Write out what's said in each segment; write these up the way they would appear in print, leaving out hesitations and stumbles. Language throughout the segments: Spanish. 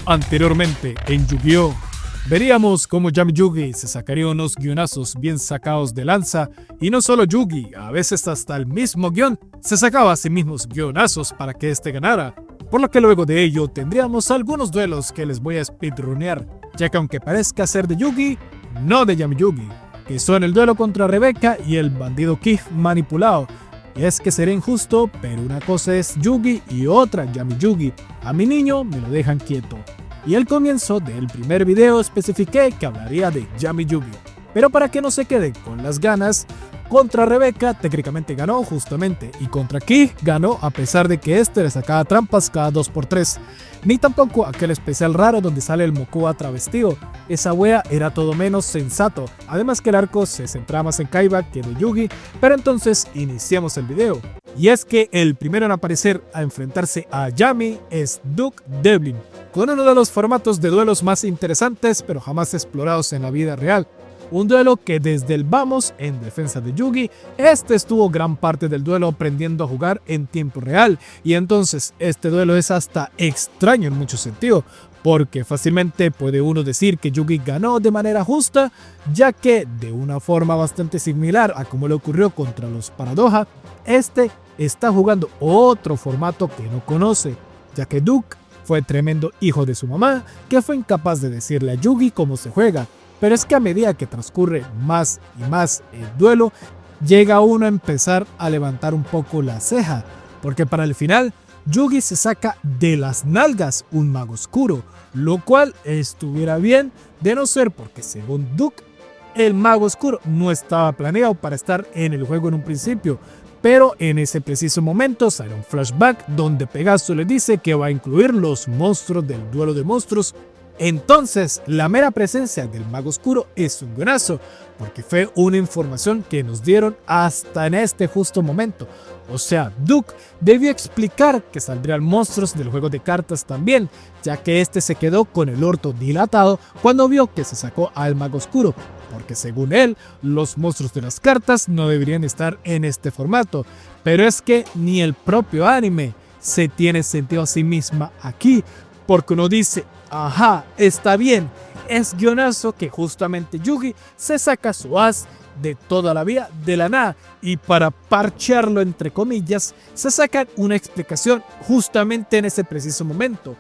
Anteriormente en Yu-Gi-Oh! Veríamos cómo Yami Yugi se sacaría unos guionazos bien sacados de lanza, y no solo Yugi, a veces hasta el mismo guión se sacaba a sí mismos guionazos para que este ganara, por lo que luego de ello tendríamos algunos duelos que les voy a speedrunear, ya que aunque parezca ser de Yugi, no de Yami Yugi, que son el duelo contra Rebeca y el bandido Kif manipulado. Y es que será injusto, pero una cosa es Yugi y otra Yami Yugi. A mi niño me lo dejan quieto. Y al comienzo del primer video especifiqué que hablaría de Yami Yugi. Pero para que no se queden con las ganas, contra Rebeca técnicamente ganó justamente, y contra Ki ganó a pesar de que este le sacaba trampas cada 2x3. Ni tampoco aquel especial raro donde sale el Mokuba travestido. Esa wea era todo menos sensato, además que el arco se centraba más en Kaiba que de Yugi, pero entonces iniciamos el video. Y es que el primero en aparecer a enfrentarse a Yami es Duke Devlin, con uno de los formatos de duelos más interesantes pero jamás explorados en la vida real. Un duelo que desde el vamos en defensa de Yugi, este estuvo gran parte del duelo aprendiendo a jugar en tiempo real, y entonces este duelo es hasta extraño en mucho sentido, porque fácilmente puede uno decir que Yugi ganó de manera justa, ya que de una forma bastante similar a como le ocurrió contra los Paradoja, este está jugando otro formato que no conoce, ya que Duke fue tremendo hijo de su mamá, que fue incapaz de decirle a Yugi cómo se juega. Pero es que a medida que transcurre más y más el duelo, llega uno a empezar a levantar un poco la ceja, porque para el final, Yugi se saca de las nalgas un mago oscuro, lo cual estuviera bien de no ser porque según Duke, el mago oscuro no estaba planeado para estar en el juego en un principio, pero en ese preciso momento sale un flashback donde Pegaso le dice que va a incluir los monstruos del duelo de monstruos. Entonces, la mera presencia del mago oscuro es un guionazo, porque fue una información que nos dieron hasta en este justo momento. O sea, Duke debió explicar que saldrían monstruos del juego de cartas también, ya que este se quedó con el orto dilatado cuando vio que se sacó al mago oscuro, porque según él, los monstruos de las cartas no deberían estar en este formato. Pero es que ni el propio anime se tiene sentido a sí misma aquí, porque uno dice, ajá, está bien, es guionazo que justamente Yugi se saca su as de toda la vida de la nada, y para parchearlo entre comillas, se sacan una explicación justamente en ese preciso momento,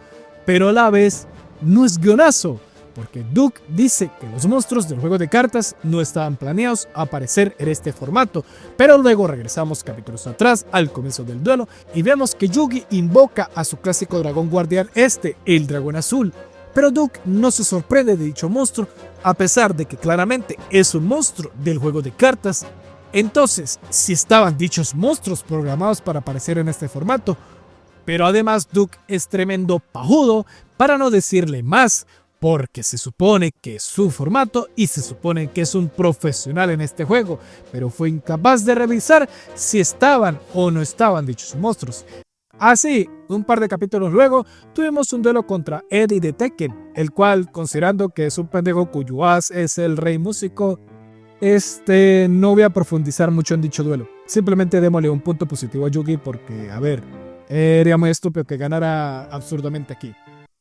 pero a la vez no es guionazo, porque Duke dice que los monstruos del juego de cartas no estaban planeados a aparecer en este formato, pero luego regresamos capítulos atrás al comienzo del duelo y vemos que Yugi invoca a su clásico dragón guardián el dragón azul, pero Duke no se sorprende de dicho monstruo a pesar de que claramente es un monstruo del juego de cartas. Entonces, si estaban dichos monstruos programados para aparecer en este formato, pero además Duke es tremendo pajudo, para no decirle más, porque se supone que es su formato y se supone que es un profesional en este juego, pero fue incapaz de revisar si estaban o no estaban dichos monstruos. Así, un par de capítulos luego, tuvimos un duelo contra Eddie de Tekken, el cual, considerando que es un pendejo cuyo as es el rey músico, no voy a profundizar mucho en dicho duelo. Simplemente démosle un punto positivo a Yugi porque, a ver, era muy estúpido que ganara absurdamente aquí.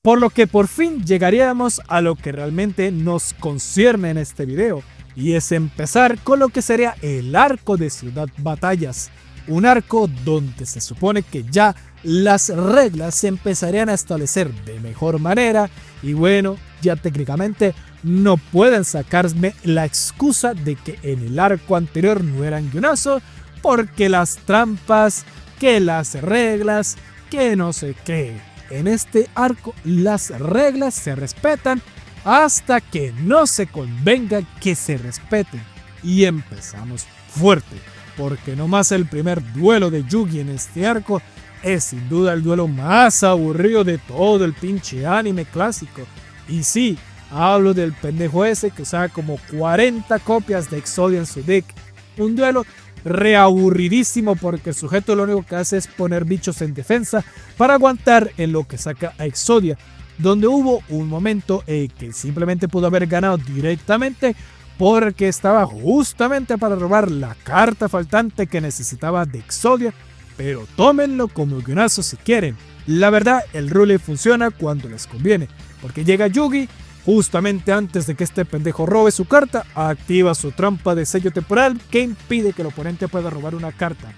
Por lo que por fin llegaríamos a lo que realmente nos concierne en este video, y es empezar con lo que sería el arco de Ciudad Batallas. Un arco donde se supone que ya las reglas se empezarían a establecer de mejor manera, y bueno, ya técnicamente no pueden sacarme la excusa de que en el arco anterior no eran guionazo, porque las trampas, que las reglas, que no sé qué. En este arco las reglas se respetan hasta que no se convenga que se respeten. Y empezamos fuerte, porque nomás el primer duelo de Yugi en este arco es sin duda el duelo más aburrido de todo el pinche anime clásico. Y sí, hablo del pendejo ese que usaba como 40 copias de Exodia en su deck. Un duelo reaburridísimo porque el sujeto lo único que hace es poner bichos en defensa para aguantar en lo que saca a Exodia, donde hubo un momento que simplemente pudo haber ganado directamente porque estaba justamente para robar la carta faltante que necesitaba de Exodia, pero tómenlo como guionazo si quieren. La verdad, el rule funciona cuando les conviene, porque llega Yugi justamente antes de que este pendejo robe su carta, activa su trampa de sello temporal que impide que el oponente pueda robar una carta.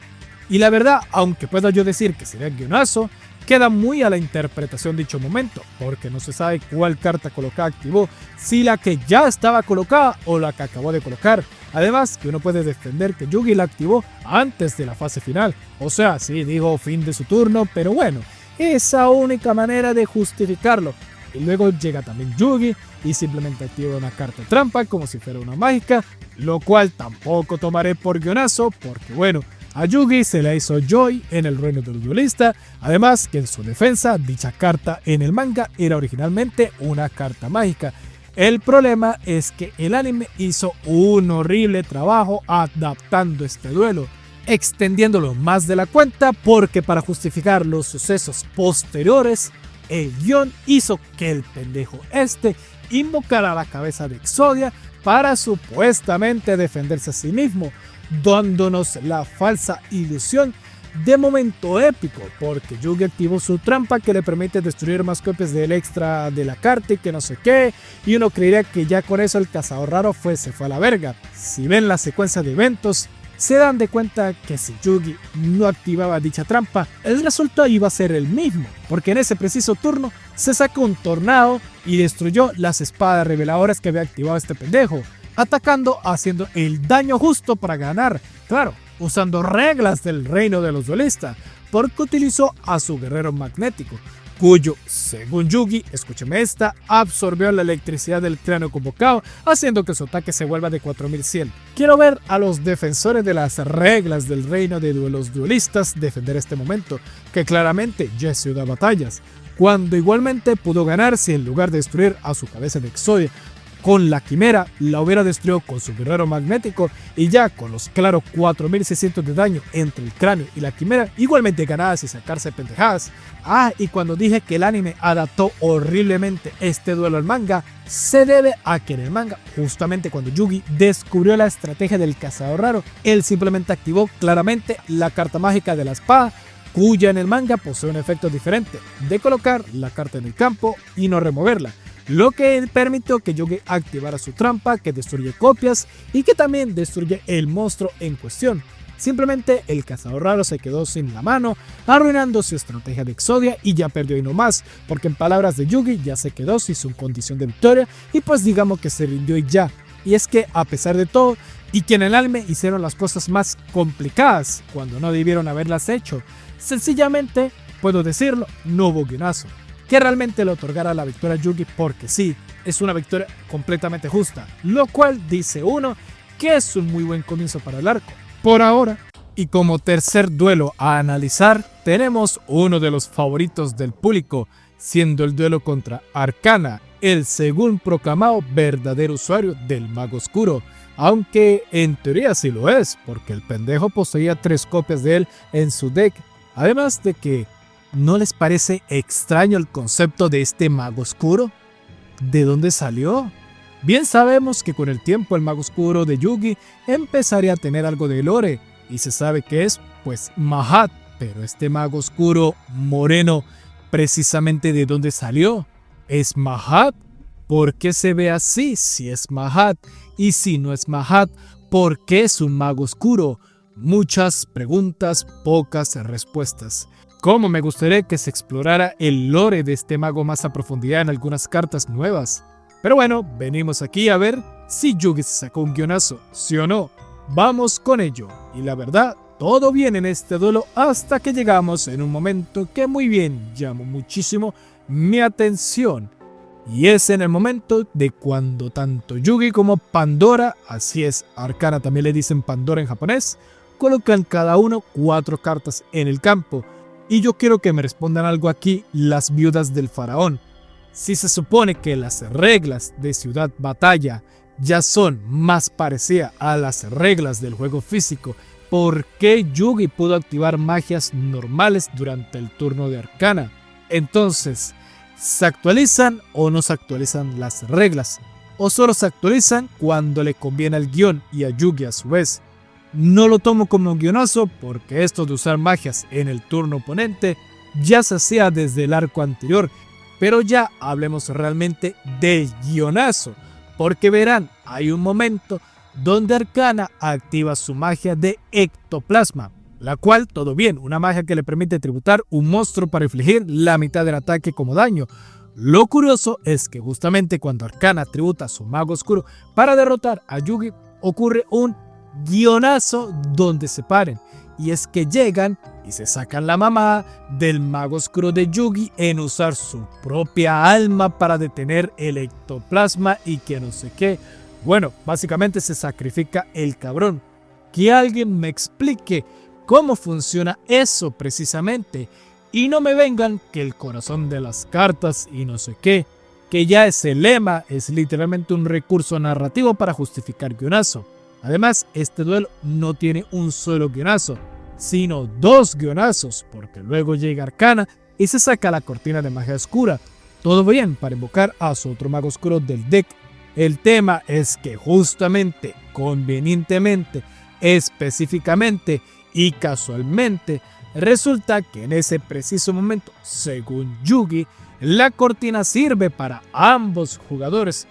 Y la verdad, aunque pueda yo decir que sería guionazo, queda muy a la interpretación dicho momento, porque no se sabe cuál carta colocada activó, si la que ya estaba colocada o la que acabó de colocar. Además, que uno puede defender que Yugi la activó antes de la fase final, o sea, sí digo fin de su turno, pero bueno, esa única manera de justificarlo. Y luego llega también Yugi y simplemente activa una carta trampa como si fuera una mágica, lo cual tampoco tomaré por guionazo, porque bueno, a Yugi se le hizo Joy en el reino del duelista, además que en su defensa dicha carta en el manga era originalmente una carta mágica. El problema es que el anime hizo un horrible trabajo adaptando este duelo, extendiéndolo más de la cuenta porque para justificar los sucesos posteriores, el guión hizo que el pendejo invocara la cabeza de Exodia para supuestamente defenderse a sí mismo, dándonos la falsa ilusión de momento épico, porque Yugi activó su trampa que le permite destruir más copias del extra de la carta y que no sé qué, y uno creería que ya con eso el cazador raro se fue a la verga. Si ven la secuencia de eventos, se dan de cuenta que si Yugi no activaba dicha trampa, el resultado iba a ser el mismo, porque en ese preciso turno se sacó un tornado y destruyó las espadas reveladoras que había activado este pendejo, atacando haciendo el daño justo para ganar, claro, usando reglas del reino de los duelistas, porque utilizó a su guerrero magnético, cuyo, según Yugi, escúcheme esta, absorbió la electricidad del cráneo convocado, haciendo que su ataque se vuelva de 4100. Quiero ver a los defensores de las reglas del reino de los duelistas defender este momento, que claramente ya se da batallas, cuando igualmente pudo ganar si en lugar de destruir a su cabeza de Exodia con la quimera, la hubiera destruido con su guerrero magnético y ya con los claros 4600 de daño entre el cráneo y la quimera, igualmente ganadas y sacarse pendejadas. Y cuando dije que el anime adaptó horriblemente este duelo al manga, se debe a que en el manga, justamente cuando Yugi descubrió la estrategia del cazador raro, él simplemente activó claramente la carta mágica de la espada, cuya en el manga posee un efecto diferente, de colocar la carta en el campo y no removerla, lo que permitió que Yugi activara su trampa que destruye copias y que también destruye el monstruo en cuestión. Simplemente el cazador raro se quedó sin la mano, arruinando su estrategia de Exodia y ya perdió y no más, porque en palabras de Yugi ya se quedó sin su condición de victoria y pues digamos que se rindió y ya. Y es que a pesar de todo, y que en el anime hicieron las cosas más complicadas cuando no debieron haberlas hecho, sencillamente, puedo decirlo, no hubo guionazo que realmente le otorgara la victoria a Yugi, porque sí, es una victoria completamente justa, lo cual dice uno que es un muy buen comienzo para el arco, por ahora. Y como tercer duelo a analizar, tenemos uno de los favoritos del público, siendo el duelo contra Arcana, el según proclamado verdadero usuario del Mago Oscuro, aunque en teoría sí lo es, porque el pendejo poseía 3 copias de él en su deck, además de que ¿no les parece extraño el concepto de este mago oscuro? ¿De dónde salió? Bien sabemos que con el tiempo el mago oscuro de Yugi empezaría a tener algo de lore, y se sabe que es, pues, Mahat, pero este mago oscuro moreno, precisamente ¿de dónde salió? ¿Es Mahat? ¿Por qué se ve así si es Mahat? Y si no es Mahat, ¿por qué es un mago oscuro? Muchas preguntas, pocas respuestas. Cómo me gustaría que se explorara el lore de este mago más a profundidad en algunas cartas nuevas. Pero bueno, venimos aquí a ver si Yugi se sacó un guionazo, sí o no. Vamos con ello. Y la verdad, todo bien en este duelo hasta que llegamos en un momento que muy bien llamó muchísimo mi atención. Y es en el momento de cuando tanto Yugi como Pandora, así es, Arcana también le dicen Pandora en japonés, colocan cada uno 4 cartas en el campo. Y yo quiero que me respondan algo aquí las viudas del faraón. Si se supone que las reglas de Ciudad Batalla ya son más parecidas a las reglas del juego físico, ¿por qué Yugi pudo activar magias normales durante el turno de Arcana? Entonces, ¿se actualizan o no se actualizan las reglas? ¿O solo se actualizan cuando le conviene al guión y a Yugi a su vez? No lo tomo como un guionazo porque esto de usar magias en el turno oponente ya se hacía desde el arco anterior, pero ya hablemos realmente del guionazo, porque verán, hay un momento donde Arcana activa su magia de ectoplasma, la cual, todo bien, una magia que le permite tributar un monstruo para infligir la mitad del ataque como daño. Lo curioso es que justamente cuando Arcana tributa su mago oscuro para derrotar a Yugi, ocurre un guionazo donde se paren, y es que llegan y se sacan la mamá del mago oscuro de Yugi en usar su propia alma para detener el ectoplasma y que no sé qué. Bueno, básicamente se sacrifica el cabrón. Que alguien me explique cómo funciona eso precisamente. Y no me vengan que el corazón de las cartas y no sé qué, que ya ese lema es literalmente un recurso narrativo para justificar guionazo. Además, este duelo no tiene un solo guionazo, sino dos guionazos, porque luego llega Arcana y se saca la cortina de magia oscura. Todo bien para invocar a su otro mago oscuro del deck. El tema es que justamente, convenientemente, específicamente y casualmente, resulta que en ese preciso momento, según Yugi, la cortina sirve para ambos jugadores.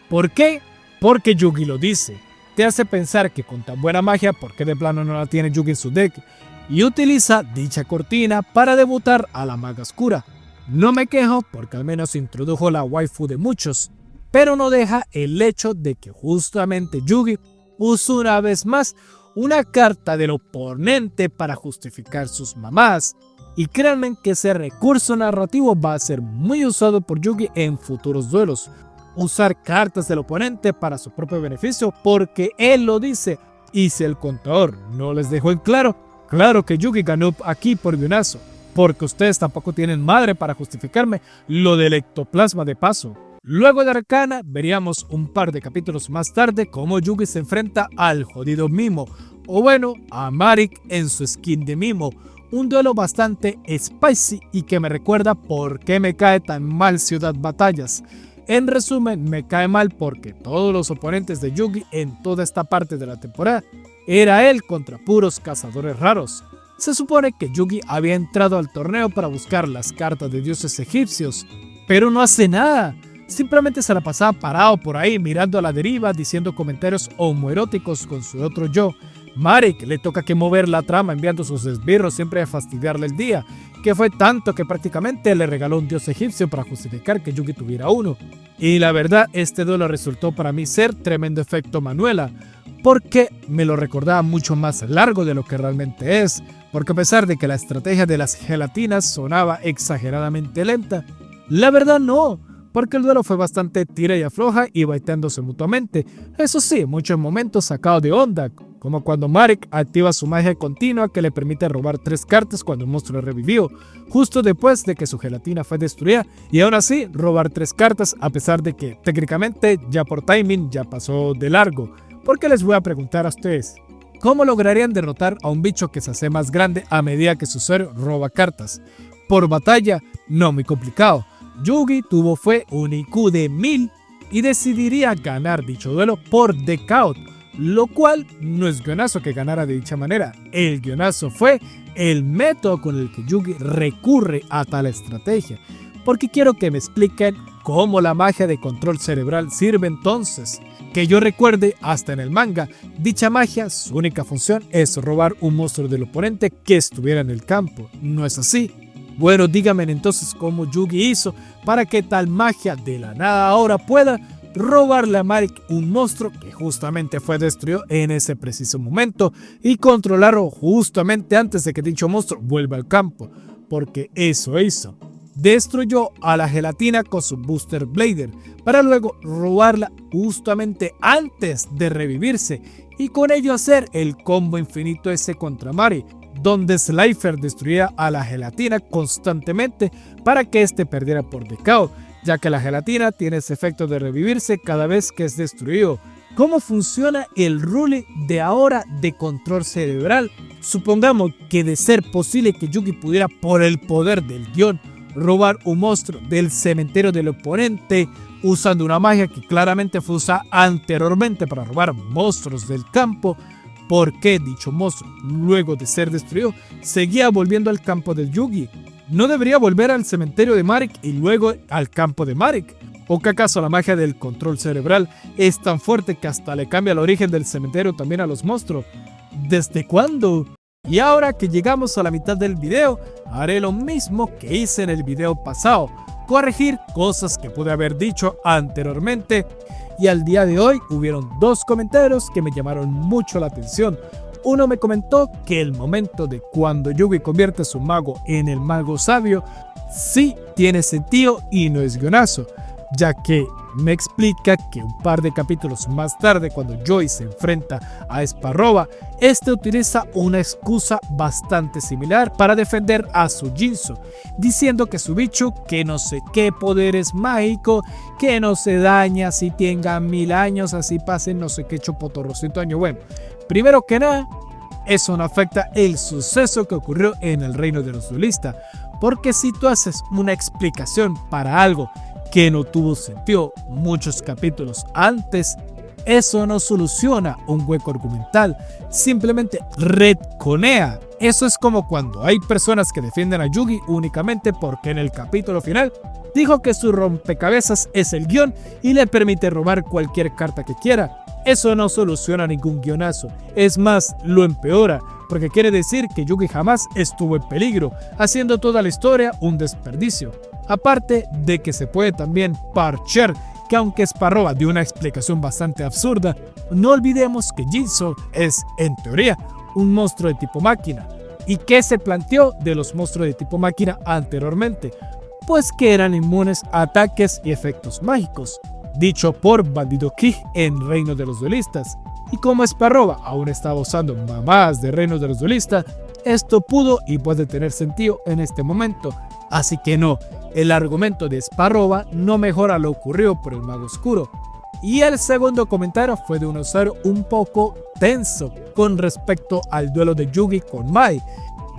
¿Por qué? Porque Yugi lo dice. Te hace pensar que con tan buena magia, ¿por qué de plano no la tiene Yugi en su deck? Y utiliza dicha cortina para debutar a la maga oscura. No me quejo porque al menos introdujo la waifu de muchos, pero no deja el hecho de que justamente Yugi usó una vez más una carta del oponente para justificar sus mamás. Y créanme que ese recurso narrativo va a ser muy usado por Yugi en futuros duelos. Usar cartas del oponente para su propio beneficio porque él lo dice. Y si el contador no les dejó en claro, claro que Yugi ganó aquí por guionazo, porque ustedes tampoco tienen madre para justificarme lo del ectoplasma de paso. Luego de Arcana, veríamos un par de capítulos más tarde cómo Yugi se enfrenta al jodido Mimo, o bueno, a Marik en su skin de Mimo. Un duelo bastante spicy y que me recuerda por qué me cae tan mal Ciudad Batallas. En resumen, me cae mal porque todos los oponentes de Yugi en toda esta parte de la temporada era él contra puros cazadores raros. Se supone que Yugi había entrado al torneo para buscar las cartas de dioses egipcios, pero no hace nada. Simplemente se la pasaba parado por ahí mirando a la deriva, diciendo comentarios homoeróticos con su otro yo. Marik le toca que mover la trama enviando sus esbirros siempre a fastidiarle el día, que fue tanto que prácticamente le regaló un dios egipcio para justificar que Yugi tuviera uno. Y la verdad, este duelo resultó para mí ser tremendo efecto Manuela, porque me lo recordaba mucho más largo de lo que realmente es, porque a pesar de que la estrategia de las gelatinas sonaba exageradamente lenta, la verdad no, porque el duelo fue bastante tira y afloja y baiteándose mutuamente. Eso sí, muchos momentos sacados de onda, como cuando Marik activa su magia continua que le permite robar 3 cartas cuando un monstruo revivió, justo después de que su gelatina fue destruida, y aún así robar 3 cartas a pesar de que técnicamente ya por timing ya pasó de largo. Porque les voy a preguntar a ustedes, ¿cómo lograrían derrotar a un bicho que se hace más grande a medida que su usuario roba cartas? Por batalla, no muy complicado. Yugi fue un IQ de 1000 y decidiría ganar dicho duelo por decaut, lo cual no es guionazo que ganara de dicha manera. El guionazo fue el método con el que Yugi recurre a tal estrategia, porque quiero que me expliquen cómo la magia de control cerebral sirve entonces. Que yo recuerde, hasta en el manga, dicha magia, su única función es robar un monstruo del oponente que estuviera en el campo. ¿No es así? Bueno, díganme entonces cómo Yugi hizo para que tal magia de la nada ahora pueda robarle a Marik un monstruo que justamente fue destruido en ese preciso momento y controlarlo justamente antes de que dicho monstruo vuelva al campo, porque eso hizo. Destruyó a la gelatina con su Booster Blader para luego robarla justamente antes de revivirse y con ello hacer el combo infinito ese contra Marik, donde Slifer destruía a la gelatina constantemente para que éste perdiera por decaut, ya que la gelatina tiene ese efecto de revivirse cada vez que es destruido. ¿Cómo funciona el rule de ahora de control cerebral? Supongamos que de ser posible que Yugi pudiera, por el poder del guión, robar un monstruo del cementerio del oponente usando una magia que claramente fue usada anteriormente para robar monstruos del campo, ¿por qué dicho monstruo, luego de ser destruido, seguía volviendo al campo del Yugi? ¿No debería volver al cementerio de Marik y luego al campo de Marik? ¿O que acaso la magia del control cerebral es tan fuerte que hasta le cambia el origen del cementerio también a los monstruos? ¿Desde cuándo? Y ahora que llegamos a la mitad del video, haré lo mismo que hice en el video pasado, corregir cosas que pude haber dicho anteriormente. Y al día de hoy hubieron dos comentarios que me llamaron mucho la atención. Uno me comentó que el momento de cuando Yugi convierte a su mago en el mago sabio sí tiene sentido y no es guionazo, ya que me explica que un par de capítulos más tarde, cuando Joy se enfrenta a Sparrova, este utiliza una excusa bastante similar para defender a su Jinzo, diciendo que su bicho, que no sé qué poder es mágico, que no se daña si tenga 1000 años, así pasen no sé qué chopotorrocito año. Bueno, primero que nada, eso no afecta el suceso que ocurrió en el reino de los duelistas, porque si tú haces una explicación para algo que no tuvo sentido muchos capítulos antes, eso no soluciona un hueco argumental, simplemente retconea. Eso es como cuando hay personas que defienden a Yugi únicamente porque en el capítulo final dijo que su rompecabezas es el guión y le permite robar cualquier carta que quiera. Eso no soluciona ningún guionazo, es más, lo empeora, porque quiere decir que Yugi jamás estuvo en peligro, haciendo toda la historia un desperdicio. Aparte de que se puede también parchear que aunque Sparrova dio una explicación bastante absurda, no olvidemos que Jinzo es, en teoría, un monstruo de tipo máquina. ¿Y qué se planteó de los monstruos de tipo máquina anteriormente? Pues que eran inmunes a ataques y efectos mágicos, dicho por Bandido King en Reino de los Duelistas. Y como Sparrova aún estaba usando mamadas de Reino de los Duelistas, esto pudo y puede tener sentido en este momento. Así que no, el argumento de Sparrova no mejora lo ocurrido por el mago oscuro. Y el segundo comentario fue de un usuario un poco tenso con respecto al duelo de Yugi con Mai,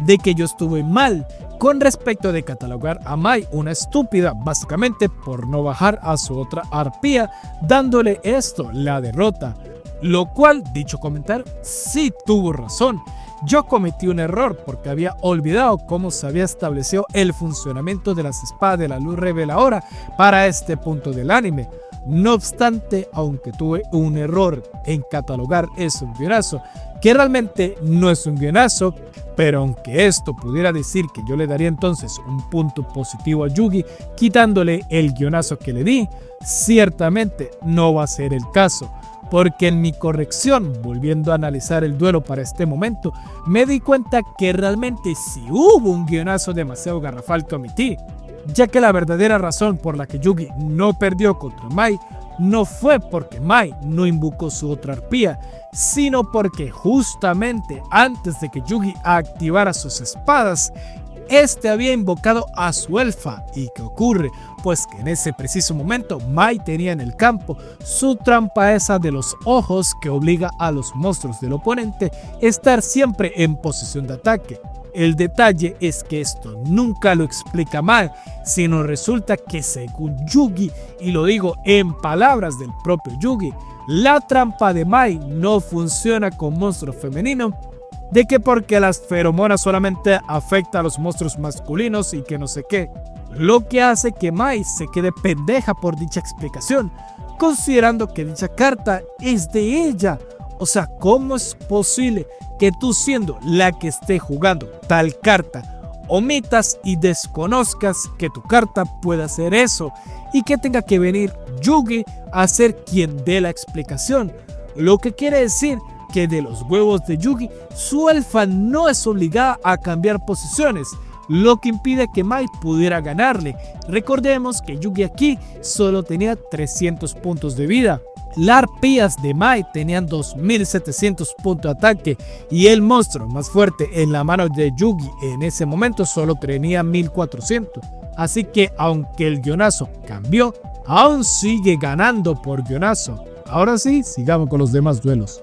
de que yo estuve mal con respecto de catalogar a Mai una estúpida, básicamente por no bajar a su otra arpía, dándole esto la derrota. Lo cual, dicho comentario, sí tuvo razón. Yo cometí un error porque había olvidado cómo se había establecido el funcionamiento de las espadas de la luz reveladora para este punto del anime. No obstante, aunque tuve un error en catalogar eso un guionazo, que realmente no es un guionazo, pero aunque esto pudiera decir que yo le daría entonces un punto positivo a Yugi, quitándole el guionazo que le di, ciertamente no va a ser el caso. Porque en mi corrección, volviendo a analizar el duelo para este momento, me di cuenta que realmente sí hubo un guionazo demasiado garrafal que omití, ya que la verdadera razón por la que Yugi no perdió contra Mai no fue porque Mai no invocó su otra arpía, sino porque justamente antes de que Yugi activara sus espadas, este había invocado a su elfa. ¿Y qué ocurre? Pues que en ese preciso momento Mai tenía en el campo su trampa esa de los ojos que obliga a los monstruos del oponente a estar siempre en posición de ataque. El detalle es que esto nunca lo explica Mai, sino resulta que según Yugi, y lo digo en palabras del propio Yugi, la trampa de Mai no funciona con monstruos femeninos, de que porque las feromonas solamente afectan a los monstruos masculinos y que no sé qué, lo que hace que Mai se quede pendeja por dicha explicación, considerando que dicha carta es de ella. O sea, ¿cómo es posible que tú, siendo la que esté jugando tal carta, omitas y desconozcas que tu carta pueda hacer eso y que tenga que venir Yugi a ser quien dé la explicación? Lo que quiere decir que de los huevos de Yugi, su elfa no es obligada a cambiar posiciones, lo que impide que Mai pudiera ganarle. Recordemos que Yugi aquí solo tenía 300 puntos de vida. Las arpías de Mai tenían 2700 puntos de ataque y el monstruo más fuerte en la mano de Yugi en ese momento solo tenía 1400. Así que aunque el guionazo cambió, aún sigue ganando por guionazo. Ahora sí, sigamos con los demás duelos.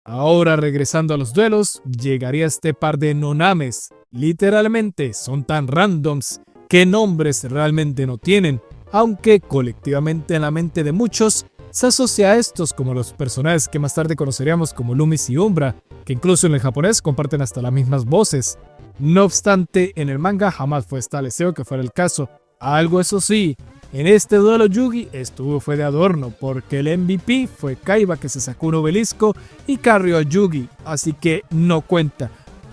Ahora, regresando a los duelos, llegaría este par de nonames. Literalmente son tan randoms que nombres realmente no tienen, aunque colectivamente en la mente de muchos se asocia a estos como los personajes que más tarde conoceríamos como Loomis y Umbra, que incluso en el japonés comparten hasta las mismas voces. No obstante, en el manga jamás fue establecido que fuera el caso. Algo eso sí, en este duelo Yugi fue de adorno, porque el MVP fue Kaiba, que se sacó un obelisco y carrió a Yugi, así que no cuenta,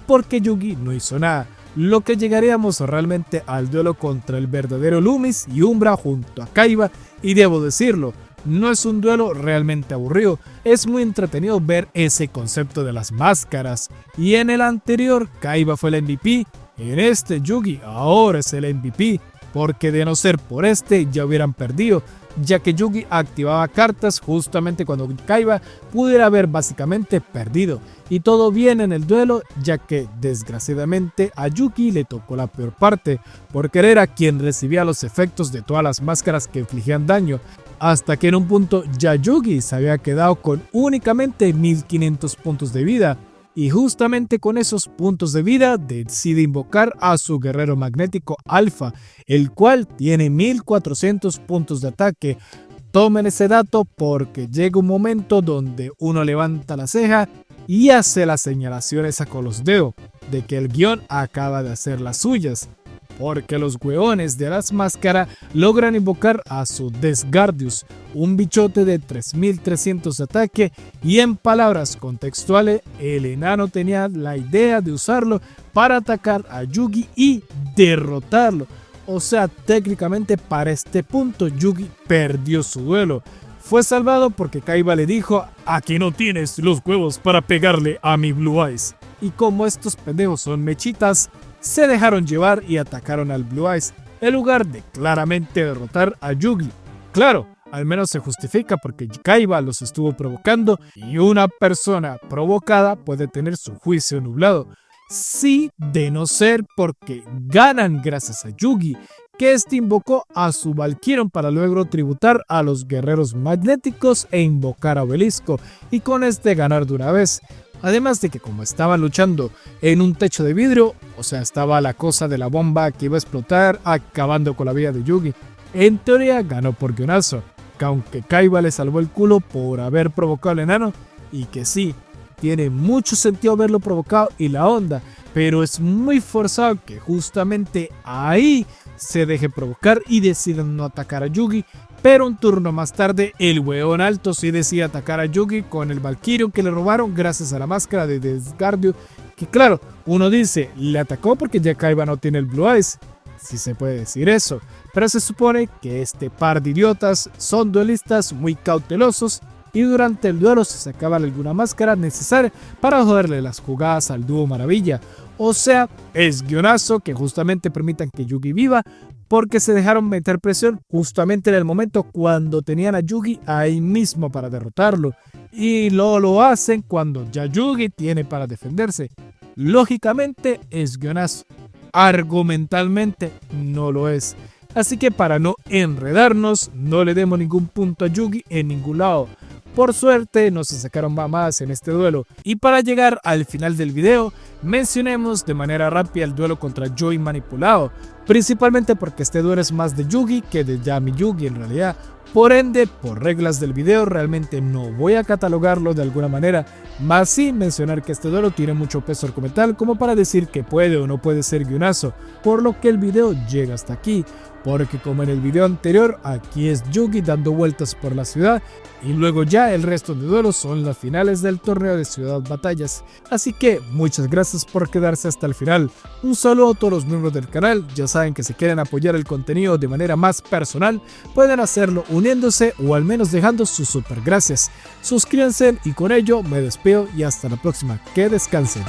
porque Yugi no hizo nada. Lo que llegaríamos realmente al duelo contra el verdadero Loomis y Umbra junto a Kaiba, y debo decirlo, no es un duelo realmente aburrido, es muy entretenido ver ese concepto de las máscaras, y en el anterior Kaiba fue el MVP, en este Yugi ahora es el MVP, porque de no ser por este ya hubieran perdido, ya que Yugi activaba cartas justamente cuando Kaiba pudiera haber básicamente perdido, y todo bien en el duelo, ya que desgraciadamente a Yugi le tocó la peor parte, porque era quien recibía los efectos de todas las máscaras que infligían daño, hasta que en un punto ya Yugi se había quedado con únicamente 1500 puntos de vida, y justamente con esos puntos de vida decide invocar a su guerrero magnético Alpha, el cual tiene 1400 puntos de ataque. Tomen ese dato porque llega un momento donde uno levanta la ceja y hace la señalación esa con los dedos de que el guión acaba de hacer las suyas, porque los hueones de las máscaras logran invocar a su Desgardius, un bichote de 3300 de ataque, y en palabras contextuales, el enano tenía la idea de usarlo para atacar a Yugi y derrotarlo. O sea, técnicamente para este punto Yugi perdió su duelo. Fue salvado porque Kaiba le dijo: "Aquí no tienes los huevos para pegarle a mi Blue Eyes". Y como estos pendejos son mechitas, se dejaron llevar y atacaron al Blue Eyes, en lugar de claramente derrotar a Yugi. Claro, al menos se justifica porque Kaiba los estuvo provocando y una persona provocada puede tener su juicio nublado. Sí, de no ser porque ganan gracias a Yugi, que este invocó a su Valkyrion para luego tributar a los guerreros magnéticos e invocar a Obelisco, y con este ganar de una vez. Además de que como estaban luchando en un techo de vidrio, o sea, estaba la cosa de la bomba que iba a explotar acabando con la vida de Yugi, en teoría ganó por guionazo, que aunque Kaiba le salvó el culo por haber provocado al enano, y que sí, tiene mucho sentido haberlo provocado y la onda, pero es muy forzado que justamente ahí se deje provocar y decidan no atacar a Yugi. Pero un turno más tarde, el weón alto sí decide atacar a Yugi con el Valkyrion que le robaron gracias a la máscara de Desgardio, que claro, uno dice, le atacó porque ya Kaiba no tiene el Blue Eyes, si se puede decir eso, pero se supone que este par de idiotas son duelistas muy cautelosos y durante el duelo se sacaban alguna máscara necesaria para joderle las jugadas al dúo Maravilla. O sea, es guionazo que justamente permitan que Yugi viva, porque se dejaron meter presión justamente en el momento cuando tenían a Yugi ahí mismo para derrotarlo, y lo hacen cuando ya Yugi tiene para defenderse. Lógicamente es guionazo, argumentalmente no lo es, así que para no enredarnos no le demos ningún punto a Yugi en ningún lado. Por suerte no se sacaron mamadas en este duelo. Y para llegar al final del video, mencionemos de manera rápida el duelo contra Joy manipulado, principalmente porque este duelo es más de Yugi que de Yami Yugi en realidad. Por ende, por reglas del video, realmente no voy a catalogarlo de alguna manera, más sí mencionar que este duelo tiene mucho peso argumental como para decir que puede o no puede ser guionazo, por lo que el video llega hasta aquí, porque como en el video anterior, aquí es Yugi dando vueltas por la ciudad, y luego ya el resto de duelos son las finales del torneo de Ciudad Batallas. Así que muchas gracias por quedarse hasta el final. Un saludo a todos los miembros del canal. Ya saben que si quieren apoyar el contenido de manera más personal, pueden hacerlo uniéndose o al menos dejando sus super gracias. Suscríbanse y con ello me despido y hasta la próxima. Que descansen.